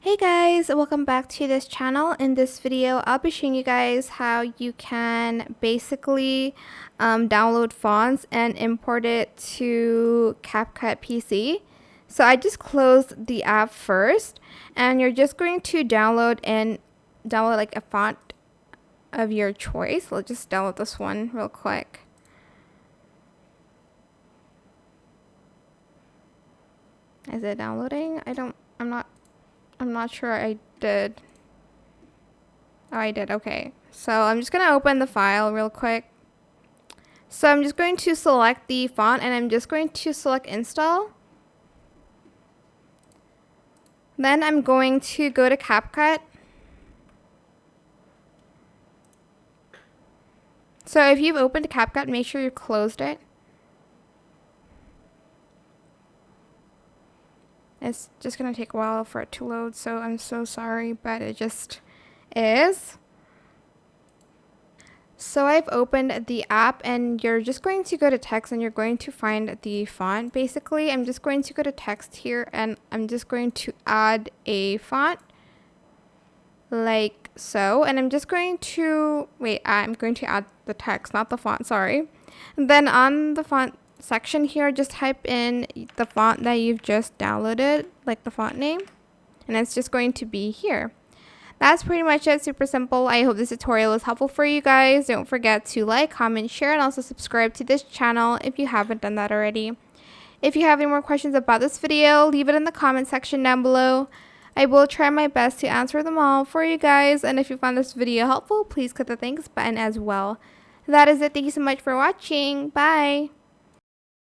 Hey guys, welcome back to this channel. In this video, I'll be showing you guys how you can basically download fonts and import it to CapCut PC. So I just closed the app first, and you're just going to download like a font of your choice. Let's just download this one real quick. Is it downloading? I'm not sure I did. Oh, I did. Okay. So I'm just going to open the file real quick. So I'm just going to select the font and I'm just going to select install. Then I'm going to go to CapCut. So if you've opened CapCut, make sure you closed it. It's just going to take a while for it to load, so I'm so sorry, but it just is. So I've opened the app and you're just going to go to text and you're going to find the font. Basically, I'm just going to go to text here and I'm just going to add a font like so. And I'm just going to, I'm going to add the text, not the font, sorry. And then on the font section here, just type in the font that you've just downloaded, like the font name, and it's just going to be here. That's pretty much it. Super simple. I hope this tutorial was helpful for you guys. Don't forget to like, comment, share, and also subscribe to this channel if you haven't done that already. If you have any more questions about this video, leave it in the comment section down below. I will try my best to answer them all for you guys, and if you found this video helpful, please click the thanks button as well. That is it. Thank you so much for watching. Bye!